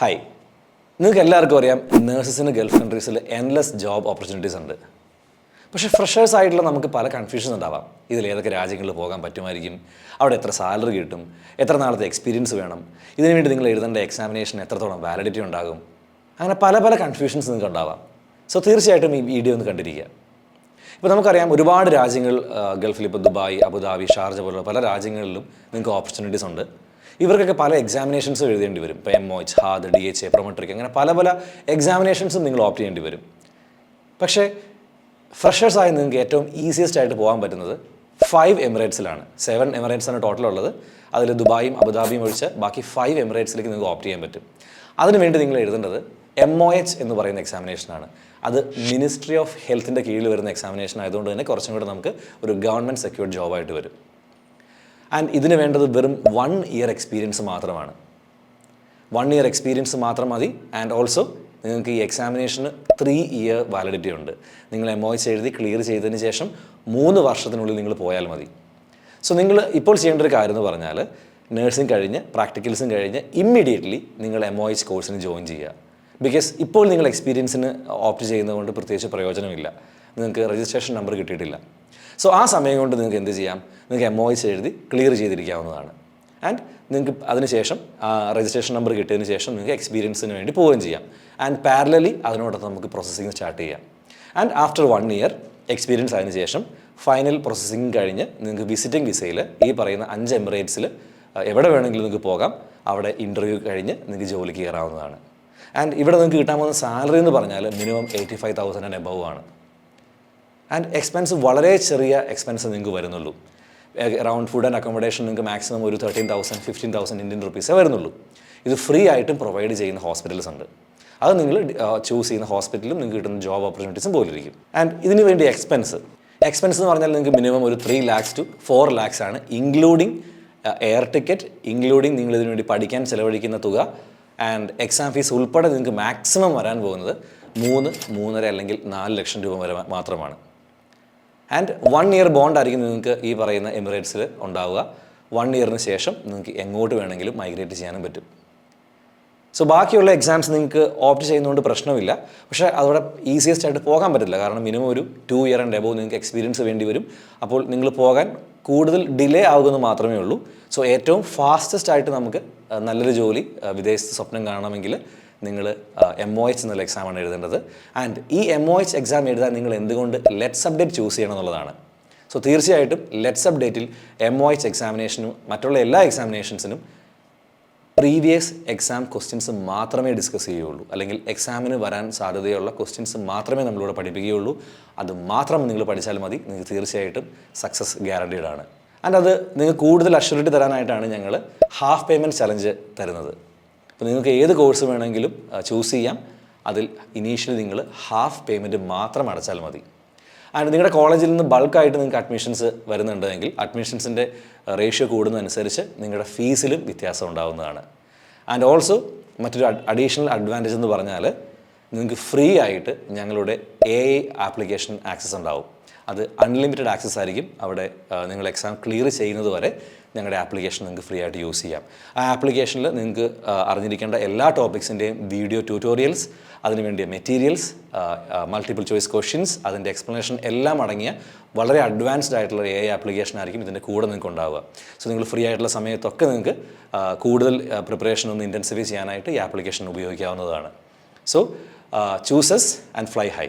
Hi, നിങ്ങൾക്ക് എല്ലാവർക്കും അറിയാം നേഴ്സസിന് ഗൾഫ് കൺട്രീസിൽ എൻലെസ് ജോബ് ഓപ്പർച്യൂണിറ്റീസ് ഉണ്ട്. പക്ഷേ ഫ്രഷേഴ്സ് ആയിട്ടുള്ള നമുക്ക് പല കൺഫ്യൂഷൻസ് ഉണ്ടാവാം. ഇതിൽ ഏതൊക്കെ രാജ്യങ്ങളിൽ പോകാൻ പറ്റുമായിരിക്കും, അവിടെ എത്ര സാലറി കിട്ടും, എത്ര നാളത്തെ എക്സ്പീരിയൻസ് വേണം, ഇതിനുവേണ്ടി നിങ്ങൾ എഴുതേണ്ട എക്സാമിനേഷൻ എത്രത്തോളം വാലിഡിറ്റി ഉണ്ടാകും, അങ്ങനെ പല പല കൺഫ്യൂഷൻസ് നിങ്ങൾക്ക് ഉണ്ടാവാം. സോ തീർച്ചയായിട്ടും ഈ വീഡിയോ ഒന്ന് കണ്ടിരിക്കുക. ഇപ്പോൾ നമുക്കറിയാം ഒരുപാട് രാജ്യങ്ങൾ ഗൾഫിൽ, ഇപ്പോൾ ദുബായ്, അബുദാബി, ഷാർജ പോലുള്ള പല രാജ്യങ്ങളിലും നിങ്ങൾക്ക് ഓപ്പർച്യൂണിറ്റീസ് ഉണ്ട്. ഇവർക്കൊക്കെ പല എക്സാമിനേഷൻസും എഴുതേണ്ടി വരും. ഇപ്പോൾ MOH, HAD, DHA, പ്രൊമട്രിക്, അങ്ങനെ പല പല എക്സാമിനേഷൻസും നിങ്ങൾ ഓപ്റ്റ് ചെയ്യേണ്ടി വരും. പക്ഷേ ഫ്രഷേഴ്സായി നിങ്ങൾക്ക് ഏറ്റവും ഈസിയസ്റ്റ് ആയിട്ട് പോകാൻ പറ്റുന്നത് 5 എമിറേറ്റ്സിലാണ്. 7 എമിറേറ്റ്സാണ് ടോട്ടൽ ഉള്ളത്. അതിൽ ദുബായും അബുദാബിയും ഒഴിച്ച് ബാക്കി 5 എമിറേറ്റ്സിലേക്ക് നിങ്ങൾക്ക് ഓപ്റ്റ് ചെയ്യാൻ പറ്റും. അതിനുവേണ്ടി നിങ്ങൾ എഴുതേണ്ടത് MOH എന്ന് പറയുന്ന എക്സാമിനേഷനാണ്. അത് മിനിസ്ട്രി ഓഫ് ഹെൽത്തിൻ്റെ കീഴിൽ വരുന്ന എക്സാമിനേഷൻ ആയതുകൊണ്ട് തന്നെ കുറച്ചും കൂടെ നമുക്ക് ഒരു ഗവൺമെൻറ് സെക്യൂർഡ് ജോബായിട്ട് വരും. ആൻഡ് ഇതിന് വേണ്ടത് വെറും 1 ഇയർ എക്സ്പീരിയൻസ് മാത്രമാണ്. 1 ഇയർ എക്സ്പീരിയൻസ് മാത്രം മതി. ആൻഡ് ഓൾസോ നിങ്ങൾക്ക് ഈ എക്സാമിനേഷന് 3 ഇയർ വാലിഡിറ്റി ഉണ്ട്. നിങ്ങൾ MOH എഴുതി ക്ലിയർ ചെയ്തതിന് ശേഷം 3 വർഷത്തിനുള്ളിൽ നിങ്ങൾ പോയാൽ മതി. സോ നിങ്ങൾ ഇപ്പോൾ ചെയ്യേണ്ട ഒരു കാര്യം എന്ന് പറഞ്ഞാൽ നഴ്സിംഗ് കഴിഞ്ഞ് പ്രാക്ടിക്കൽസും കഴിഞ്ഞ് ഇമ്മീഡിയറ്റ്ലി നിങ്ങൾ MOH കോഴ്സിന് ജോയിൻ ചെയ്യുക. ബിക്കോസ് ഇപ്പോൾ നിങ്ങൾ എക്സ്പീരിയൻസിന് ഓപ്റ്റ് ചെയ്യുന്നതുകൊണ്ട് പ്രത്യേകിച്ച് പ്രയോജനമില്ല. നിങ്ങൾക്ക് രജിസ്ട്രേഷൻ നമ്പർ കിട്ടിയിട്ടില്ല. സോ ആ സമയം കൊണ്ട് നിങ്ങൾക്ക് എന്ത് ചെയ്യാം, നിങ്ങൾക്ക് MOH എഴുതി ക്ലിയർ ചെയ്തിരിക്കാവുന്നതാണ്. ആൻഡ് നിങ്ങൾക്ക് അതിനുശേഷം രജിസ്ട്രേഷൻ നമ്പർ കിട്ടിയതിന് ശേഷം നിങ്ങൾക്ക് എക്സ്പീരിയൻസിന് വേണ്ടി പോവുകയും ചെയ്യാം. ആൻഡ് പാരലലി അതിനോടൊപ്പം നമുക്ക് പ്രോസസ്സിങ് സ്റ്റാർട്ട് ചെയ്യാം. ആൻഡ് ആഫ്റ്റർ 1 ഇയർ എക്സ്പീരിയൻസ് ആയതിനു ശേഷം ഫൈനൽ പ്രോസസ്സിങ് കഴിഞ്ഞ് നിങ്ങൾക്ക് വിസിറ്റിംഗ് വിസയിൽ ഈ പറയുന്ന 5 എമിറേറ്റ്സിൽ എവിടെ വേണമെങ്കിലും നിങ്ങൾക്ക് പോകാം. അവിടെ ഇൻ്റർവ്യൂ കഴിഞ്ഞ് നിങ്ങൾക്ക് ജോലിക്ക് കയറാവുന്നതാണ്. ആൻഡ് ഇവിടെ നിങ്ങൾക്ക് കിട്ടാൻ പോകുന്ന സാലറി എന്ന് പറഞ്ഞാൽ മിനിമം 85,000 ആൻഡ് എബവ് ആണ്. ആൻഡ് എക്സ്പെൻസ് വളരെ ചെറിയ എക്സ്പെൻസ് നിങ്ങൾക്ക് വരുന്നുള്ളൂ. അറൗണ്ട് ഫുഡ് ആൻഡ് അക്കോമഡേഷൻ നിങ്ങൾക്ക് മാക്സിമം ഒരു 13,000 15,000 ഇന്ത്യൻ റുപ്പീസേ വരുന്നുള്ളൂ. ഇത് ഫ്രീ ആയിട്ടും പ്രൊവൈഡ് ചെയ്യുന്ന ഹോസ്പിറ്റൽസ് ഉണ്ട്. അത് നിങ്ങൾ ചൂസ് ചെയ്യുന്ന ഹോസ്പിറ്റലും നിങ്ങൾക്ക് കിട്ടുന്ന ജോബ് ഓപ്പർച്യൂണിറ്റീസും പോലിരിക്കും. ആൻഡ് ഇതിന് വേണ്ടി എക്സ്പെൻസ് എന്ന് പറഞ്ഞാൽ നിങ്ങൾക്ക് മിനിമം ഒരു 3 lakhs to 4 lakhs ആണ്, ഇൻക്ലൂഡിങ് എയർ ടിക്കറ്റ്, ഇൻക്ലൂഡിങ് നിങ്ങൾ ഇതിനു വേണ്ടി പഠിക്കാൻ ചിലവഴിക്കുന്ന തുക. ആൻഡ് എക്സാം ഫീസ് ഉൾപ്പെടെ നിങ്ങൾക്ക് മാക്സിമം വരാൻ പോകുന്നത് 3-3.5 അല്ലെങ്കിൽ 4 ലക്ഷം രൂപ വരെ മാത്രമാണ്. ആൻഡ് 1 ഇയർ ബോണ്ട് ആയിരിക്കും നിങ്ങൾക്ക് ഈ പറയുന്ന എമിറേറ്റ്സിൽ ഉണ്ടാവുക. 1 ഇയറിന് ശേഷം നിങ്ങൾക്ക് എങ്ങോട്ട് വേണമെങ്കിലും മൈഗ്രേറ്റ് ചെയ്യാനും പറ്റും. സോ ബാക്കിയുള്ള എക്സാംസ് നിങ്ങൾക്ക് ഓപ്റ്റ് ചെയ്യുന്നതുകൊണ്ട് പ്രശ്നമില്ല. പക്ഷേ അതോടെ ഈസിയസ്റ്റ് ആയിട്ട് പോകാൻ പറ്റില്ല. കാരണം മിനിമം ഒരു 2 ഇയർ ആൻഡ് എബോവ് നിങ്ങൾക്ക് എക്സ്പീരിയൻസ് വേണ്ടി വരും. അപ്പോൾ നിങ്ങൾ പോകാൻ കൂടുതൽ ഡിലേ ആകുമെന്ന് മാത്രമേ ഉള്ളൂ. സോ ഏറ്റവും ഫാസ്റ്റസ്റ്റ് ആയിട്ട് നമുക്ക് നല്ലൊരു ജോലി വിദേശത്ത് സ്വപ്നം കാണണമെങ്കിൽ നിങ്ങൾ MOH എന്നുള്ള എക്സാമാണ് എഴുതേണ്ടത്. ആൻഡ് ഈ MOH എക്സാം എഴുതാൻ നിങ്ങൾ എന്തുകൊണ്ട് ലെറ്റ്സ് അപ്ഡേറ്റ് ചൂസ് ചെയ്യണം എന്നുള്ളതാണ്. സോ തീർച്ചയായിട്ടും ലെറ്റ്സ് അപ്ഡേറ്റിൽ MOH എക്സാമിനേഷനും മറ്റുള്ള എല്ലാ എക്സാമിനേഷൻസിനും പ്രീവിയസ് എക്സാം ക്വസ്റ്റ്യൻസ് മാത്രമേ ഡിസ്കസ് ചെയ്യുകയുള്ളൂ. അല്ലെങ്കിൽ എക്സാമിന് വരാൻ സാധ്യതയുള്ള ക്വസ്റ്റ്യൻസ് മാത്രമേ നമ്മളിവിടെ പഠിപ്പിക്കുകയുള്ളൂ. അത് മാത്രം നിങ്ങൾ പഠിച്ചാൽ മതി. നിങ്ങൾക്ക് തീർച്ചയായിട്ടും സക്സസ് ഗ്യാരണ്ടീഡ് ആണ്. ആൻഡ് അത് നിങ്ങൾക്ക് കൂടുതൽ അഷ്യൂരിറ്റി തരാനായിട്ടാണ് ഞങ്ങൾ ഹാഫ് പേയ്മെൻറ്റ് ചലഞ്ച് തരുന്നത്. അപ്പോൾ നിങ്ങൾക്ക് ഏത് കോഴ്സ് വേണമെങ്കിലും ചൂസ് ചെയ്യാം. അതിൽ ഇനീഷ്യലി നിങ്ങൾ ഹാഫ് പേയ്മെൻറ്റ് മാത്രം അടച്ചാൽ മതി. ആൻഡ് നിങ്ങളുടെ കോളേജിൽ നിന്ന് ബൾക്കായിട്ട് നിങ്ങൾക്ക് അഡ്മിഷൻസ് വരുന്നുണ്ടെങ്കിൽ അഡ്മിഷൻസിൻ്റെ റേഷ്യോ കൂടുന്നതനുസരിച്ച് നിങ്ങളുടെ ഫീസിലും വ്യത്യാസം ഉണ്ടാകുന്നതാണ്. ആൻഡ് ഓൾസോ മറ്റൊരു അഡീഷണൽ അഡ്വാൻറ്റേജ് എന്ന് പറഞ്ഞാൽ നിങ്ങൾക്ക് ഫ്രീ ആയിട്ട് ഞങ്ങളുടെ AI ആപ്ലിക്കേഷൻ ആക്സസ് ഉണ്ടാവും. അത് അൺലിമിറ്റഡ് ആക്സസ് ആയിരിക്കും. അവിടെ നിങ്ങൾ എക്സാം ക്ലിയർ ചെയ്യുന്നത് വരെ ഞങ്ങളുടെ ആപ്ലിക്കേഷൻ നിങ്ങൾക്ക് ഫ്രീ ആയിട്ട് യൂസ് ചെയ്യാം. ആ ആപ്ലിക്കേഷനിൽ നിങ്ങൾക്ക് അറിഞ്ഞിരിക്കേണ്ട എല്ലാ ടോപ്പിക്സിൻ്റെയും വീഡിയോ ട്യൂട്ടോറിയൽസ്, അതിനുവേണ്ടിയ മെറ്റീരിയൽസ്, മൾട്ടിപ്പിൾ ചോയ്സ് ക്വസ്റ്റ്യൻസ്, അതിൻ്റെ എക്സ്പ്ലനേഷൻ എല്ലാം അടങ്ങിയ വളരെ അഡ്വാൻസ്ഡ് ആയിട്ടുള്ള AI ആപ്ലിക്കേഷൻ ആയിരിക്കും ഇതിൻ്റെ കൂടെ നിങ്ങൾക്ക് ഉണ്ടാവുക. സോ നിങ്ങൾ ഫ്രീ ആയിട്ടുള്ള സമയത്തൊക്കെ നിങ്ങൾക്ക് കൂടുതൽ പ്രിപ്പറേഷൻ ഒന്ന് ഇൻറ്റൻസിഫൈ ചെയ്യാനായിട്ട് ഈ ആപ്ലിക്കേഷൻ ഉപയോഗിക്കാവുന്നതാണ്. So chooses and fly high.